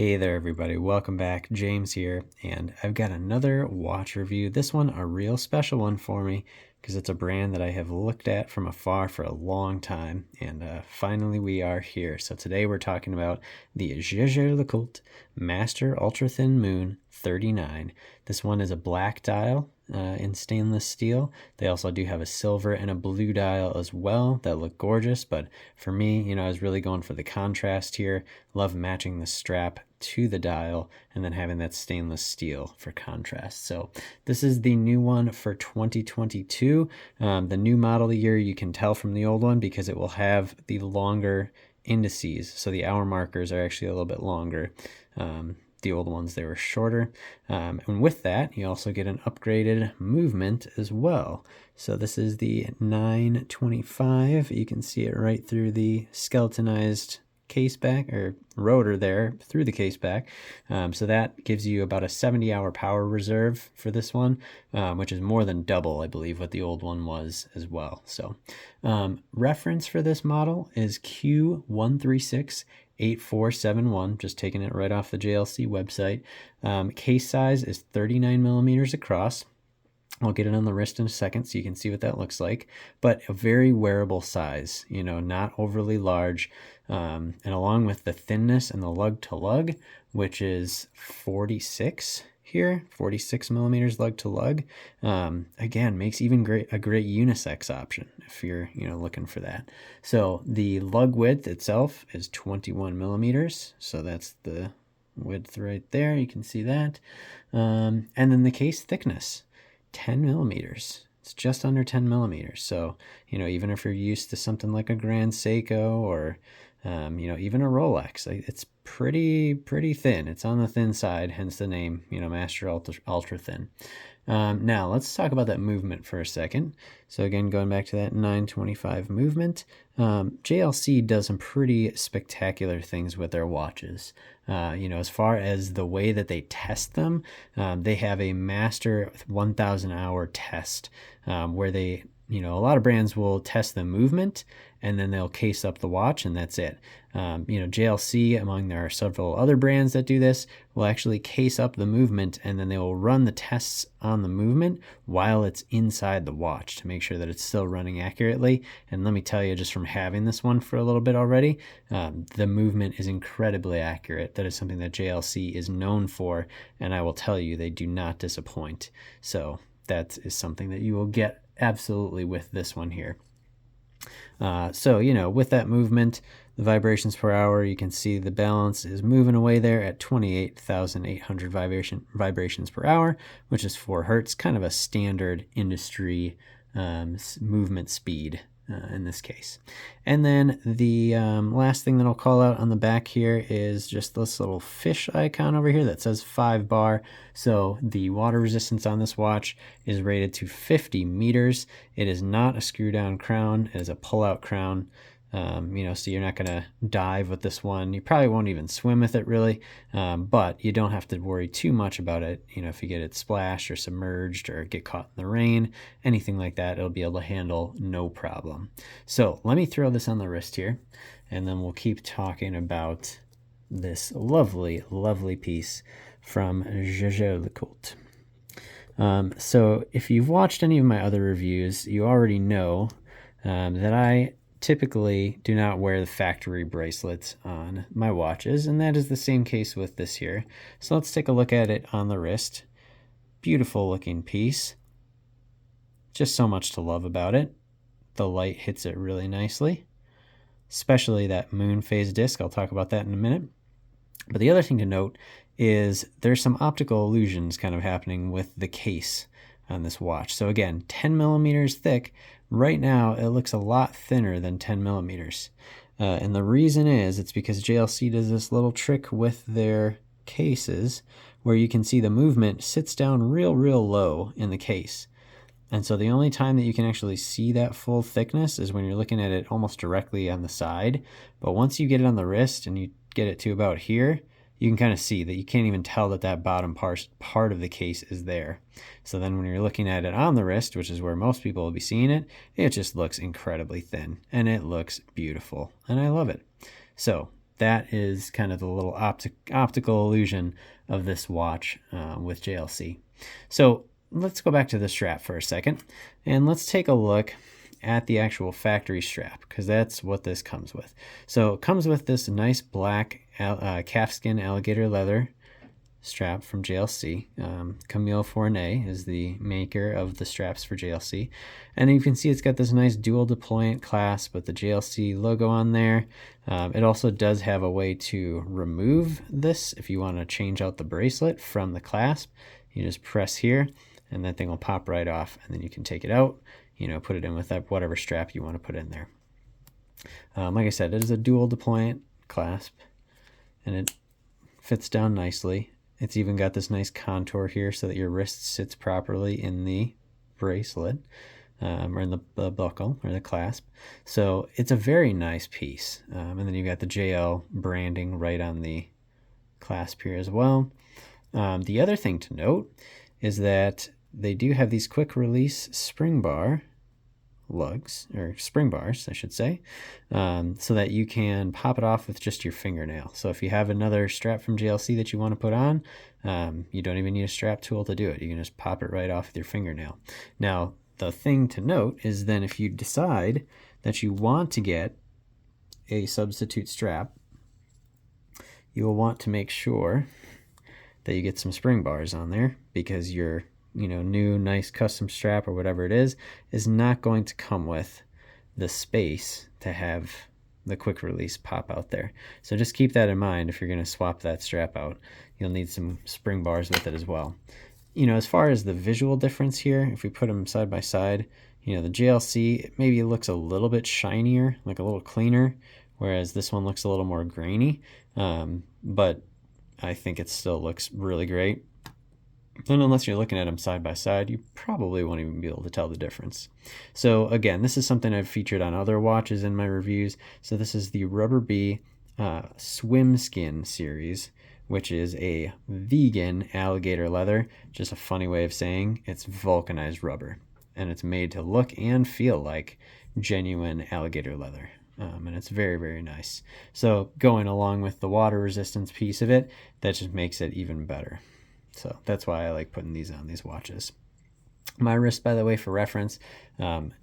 Hey there everybody, welcome back. James here, and I've got another watch review. This one a real special one for me because it's a brand that I have looked at from afar for a long time, and finally we are here. So today we're talking about the Jaeger-LeCoultre Master Ultra Thin Moon 39. This one is a black dial in stainless steel. They also do have a silver and a blue dial as well that look gorgeous, but for me, I was really going for the contrast here. Love matching the strap to the dial and then having that stainless steel for contrast. So this is the new one for 2022. The new model year, you can tell from the old one because it will have the longer indices. So the hour markers are actually a little bit longer. The old ones, they were shorter. And with that, you also get an upgraded movement as well. So this is the 925. You can see it right through the skeletonized case back or rotor there through the case back. So that gives you about a 70-hour power reserve for this one, which is more than double, I believe, what the old one was as well. So reference for this model is Q1368471, just taking it right off the JLC website. Case size is 39 millimeters across. I'll get it on the wrist in a second so you can see what that looks like, but a very wearable size, not overly large. And along with the thinness and the lug to lug, which is 46 here, 46 millimeters lug to lug, again, makes even a great unisex option if you're, looking for that. So the lug width itself is 21 millimeters. So that's the width right there. You can see that. And then the case thickness, 10 millimeters. It's just under 10 millimeters. So, even if you're used to something like a Grand Seiko or, even a Rolex, it's pretty thin. It's on the thin side, hence the name, Master Ultra Thin. Now let's talk about that movement for a second. So again, going back to that 925 movement, JLC does some pretty spectacular things with their watches. As far as the way that they test them, they have a master 1,000 hour test where they, a lot of brands will test the movement and then they'll case up the watch and that's it. JLC, among there are several other brands that do this, will actually case up the movement and then they will run the tests on the movement while it's inside the watch to make sure that it's still running accurately. And let me tell you, just from having this one for a little bit already, the movement is incredibly accurate. That is something that JLC is known for, and I will tell you, they do not disappoint. So that is something that you will get absolutely with this one here. With that movement, the vibrations per hour, you can see the balance is moving away there at 28,800 vibrations per hour, which is 4 hertz, kind of a standard industry movement speed in this case. And then the last thing that I'll call out on the back here is just this little fish icon over here that says 5 bar. So the water resistance on this watch is rated to 50 meters. It is not a screw down crown. It is a pull out crown. So you're not going to dive with this one. You probably won't even swim with it really, but you don't have to worry too much about it. If you get it splashed or submerged or get caught in the rain, anything like that, it'll be able to handle no problem. So let me throw this on the wrist here, and then we'll keep talking about this lovely, lovely piece from Jaeger-LeCoultre. So if you've watched any of my other reviews, you already know that I typically do not wear the factory bracelets on my watches, and that is the same case with this here. So let's take a look at it on the wrist. Beautiful looking piece. Just so much to love about it. The light hits it really nicely, especially that Moonphase disc. I'll talk about that in a minute. But the other thing to note is there's some optical illusions kind of happening with the case on this watch. So again, 10 millimeters thick. Right now, it looks a lot thinner than 10 millimeters. And the reason is it's because JLC does this little trick with their cases where you can see the movement sits down real low in the case. And so the only time that you can actually see that full thickness is when you're looking at it almost directly on the side. But once you get it on the wrist and you get it to about here, you can kind of see that you can't even tell that bottom part of the case is there. So then when you're looking at it on the wrist, which is where most people will be seeing it, it just looks incredibly thin and it looks beautiful and I love it. So that is kind of the little optical illusion of this watch with JLC. So let's go back to the strap for a second, and let's take a look at the actual factory strap, because that's what this comes with. So it comes with this nice black calfskin alligator leather strap from JLC. Camille Fournet is the maker of the straps for JLC, and you can see it's got this nice dual deployant clasp with the JLC logo on there. It also does have a way to remove this if you want to change out the bracelet from the clasp. You just press here and that thing will pop right off, and then you can take it out, put it in with that whatever strap you want to put in there. Like I said, it is a dual deployant clasp, and it fits down nicely. It's even got this nice contour here so that your wrist sits properly in the bracelet, or in the buckle or the clasp. So it's a very nice piece. And then you've got the JL branding right on the clasp here as well. The other thing to note is that they do have these quick release spring bar lugs, or spring bars, I should say, so that you can pop it off with just your fingernail. So if you have another strap from JLC that you want to put on, you don't even need a strap tool to do it. You can just pop it right off with your fingernail. Now, the thing to note is then if you decide that you want to get a substitute strap, you will want to make sure that you get some spring bars on there, because your new nice custom strap or whatever it is not going to come with the space to have the quick release pop out there. So just keep that in mind. If you're going to swap that strap out, you'll need some spring bars with it as well. As far as the visual difference here, if we put them side by side, the JLC maybe looks a little bit shinier, like a little cleaner, whereas this one looks a little more grainy, but I think it still looks really great. And unless you're looking at them side by side, you probably won't even be able to tell the difference. So again, this is something I've featured on other watches in my reviews. So this is the Rubber Bee Swim Skin series, which is a vegan alligator leather. Just a funny way of saying it's vulcanized rubber. And it's made to look and feel like genuine alligator leather. And it's very, very nice. So going along with the water resistance piece of it, that just makes it even better. So that's why I like putting these on these watches. My wrist, by the way, for reference,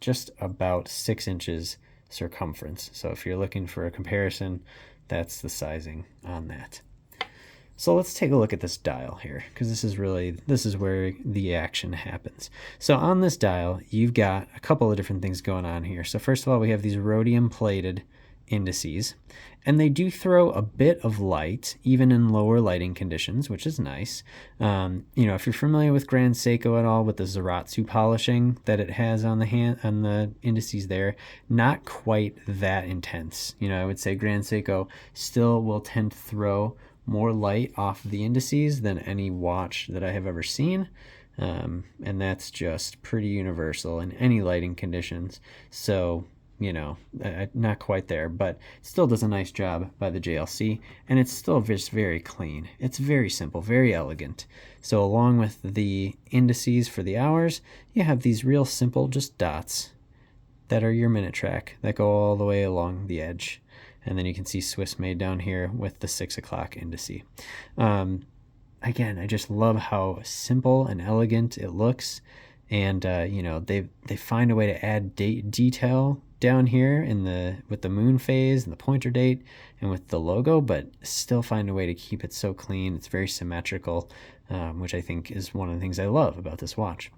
just about 6 inches circumference. So if you're looking for a comparison, that's the sizing on that. So let's take a look at this dial here, because this is where the action happens. So on this dial, you've got a couple of different things going on here. So first of all, we have these rhodium plated indices, and they do throw a bit of light even in lower lighting conditions, which is nice. If you're familiar with Grand Seiko at all, with the Zaratsu polishing that it has on the indices there, not quite that intense. I would say Grand Seiko still will tend to throw more light off of the indices than any watch that I have ever seen. And that's just pretty universal in any lighting conditions. So not quite there, but still does a nice job by the JLC, and it's still just very clean. It's very simple, very elegant. So along with the indices for the hours, you have these real simple just dots that are your minute track that go all the way along the edge. And then you can see Swiss made down here with the 6 o'clock indice. Again, I just love how simple and elegant it looks. And they find a way to add detail down here with the Moonphase and the pointer date and with the logo, but still find a way to keep it so clean. It's very symmetrical, which I think is one of the things I love about this watch.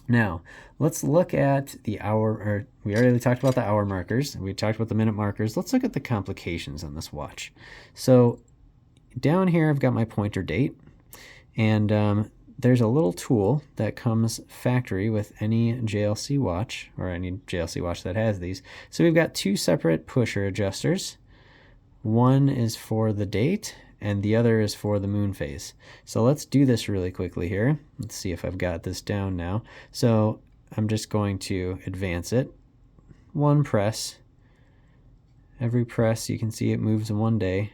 Now, let's look at the hour, we already talked about the hour markers. We talked about the minute markers. Let's look at the complications on this watch. So down here, I've got my pointer date, and there's a little tool that comes factory with any JLC watch, or any JLC watch that has these. So we've got 2 separate pusher adjusters. One is for the date, and the other is for the Moonphase. So let's do this really quickly here. Let's see if I've got this down now. So I'm just going to advance it. 1 press. Every press, you can see it moves in 1 day.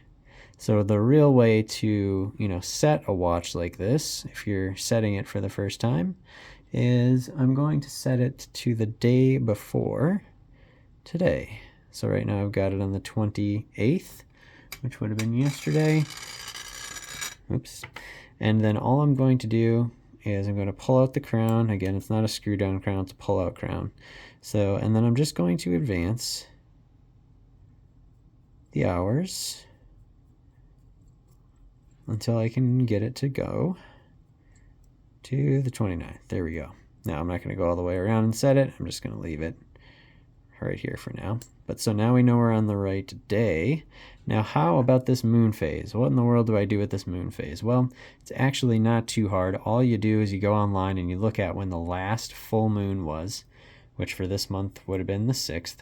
So the real way to, set a watch like this, if you're setting it for the first time, is I'm going to set it to the day before today. So right now I've got it on the 28th, which would have been yesterday. Oops. And then all I'm going to do is I'm going to pull out the crown. Again, it's not a screw down crown, it's a pull out crown. So, and then I'm just going to advance the hours until I can get it to go to the 29th. There we go. Now I'm not going to go all the way around and set it. I'm just going to leave it right here for now. But so now we know we're on the right day. Now how about this moon phase? What in the world do I do with this moon phase? Well, it's actually not too hard. All you do is you go online and you look at when the last full moon was, which for this month would have been the 6th.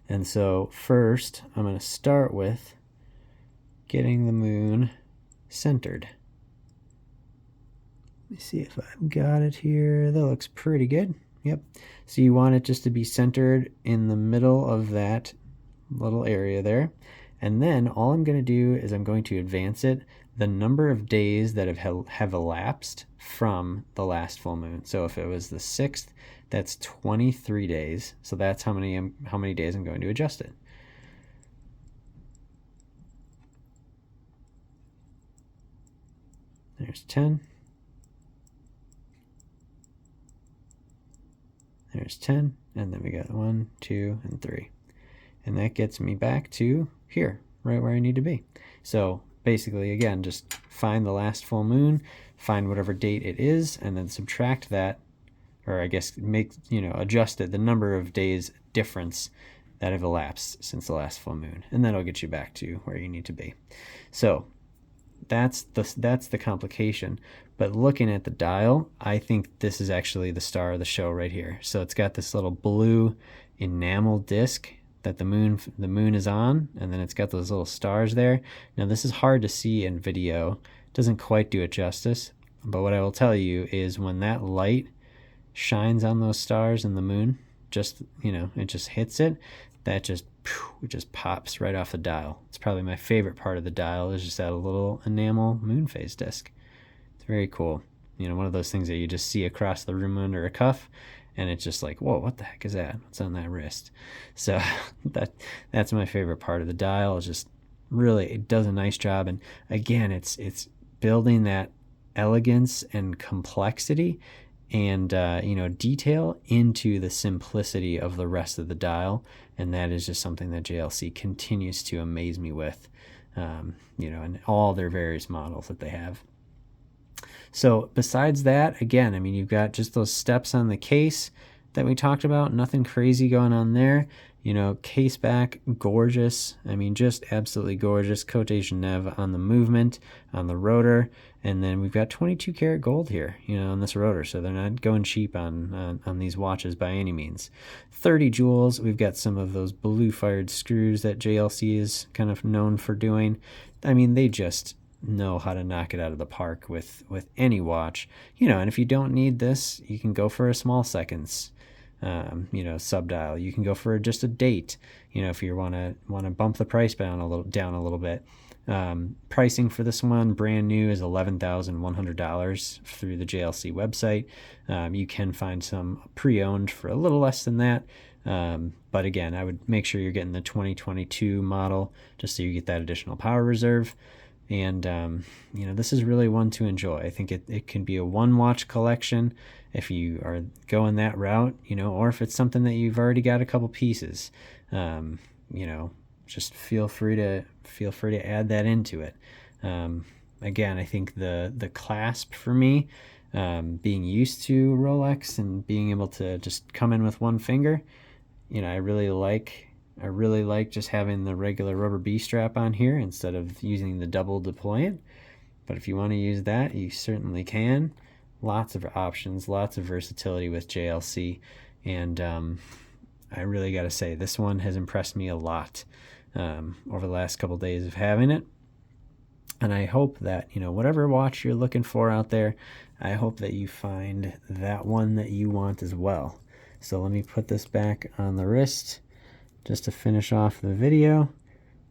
And so first I'm going to start with getting the moon centered. Let me see if I've got it here. That looks pretty good. Yep. So you want it just to be centered in the middle of that little area there. And then all I'm going to do is I'm going to advance it the number of days that have elapsed from the last full moon. So if it was the 6th, that's 23 days. So that's how many days I'm going to adjust it. There's 10. There's 10, and then we got 1, 2, and 3. And that gets me back to here, right where I need to be. So basically, again, just find the last full moon, find whatever date it is, and then subtract that, or I guess adjust it, the number of days difference that have elapsed since the last full moon. And that'll get you back to where you need to be. So that's the complication. But looking at the dial, I think this is actually the star of the show right here. So it's got this little blue enamel disc that the moon is on, and then it's got those little stars there. Now this is hard to see in video. It doesn't quite do it justice. But what I will tell you is when that light shines on those stars and the moon, it just hits it, it just pops right off the dial. It's probably my favorite part of the dial is just that little enamel moon phase disc. It's very cool. One of those things that you just see across the room under a cuff, and it's just like, whoa, what the heck is that? What's on that wrist? So that's my favorite part of the dial. It's just really, it does a nice job. And again, it's building that elegance and complexity and detail into the simplicity of the rest of the dial. And that is just something that JLC continues to amaze me with, in all their various models that they have. So besides that, again, you've got just those steps on the case that we talked about, nothing crazy going on there. Case back, gorgeous. Just absolutely gorgeous. Cote de Genève on the movement, on the rotor. And then we've got 22 karat gold here, on this rotor. So they're not going cheap on these watches by any means. 30 jewels. We've got some of those blue fired screws that JLC is kind of known for doing. They just know how to knock it out of the park with any watch. And if you don't need this, you can go for a small seconds. Sub-dial. You can go for just a date, if you want to bump the price down a little bit. Pricing for this one, brand new, is $11,100 through the JLC website. You can find some pre-owned for a little less than that. But again, I would make sure you're getting the 2022 model just so you get that additional power reserve. And, this is really one to enjoy. I think it can be a one watch collection if you are going that route, or if it's something that you've already got a couple pieces, just feel free to add that into it. Again, I think the clasp for me, being used to Rolex and being able to just come in with one finger, I really like just having the regular rubber B strap on here instead of using the double deployant. But if you want to use that, you certainly can. Lots of options, lots of versatility with JLC. And I really got to say, this one has impressed me a lot over the last couple days of having it. And I hope that, whatever watch you're looking for out there, I hope that you find that one that you want as well. So let me put this back on the wrist just to finish off the video.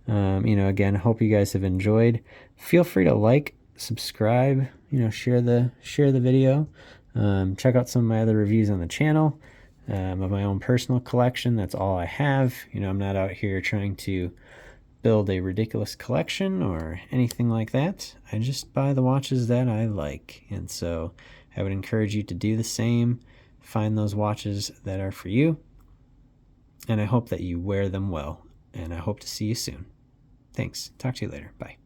Again, hope you guys have enjoyed. Feel free to like, subscribe, share the video. Check out some of my other reviews on the channel of my own personal collection. That's all I have. I'm not out here trying to build a ridiculous collection or anything like that. I just buy the watches that I like. And so I would encourage you to do the same. Find those watches that are for you. And I hope that you wear them well. And I hope to see you soon. Thanks. Talk to you later. Bye.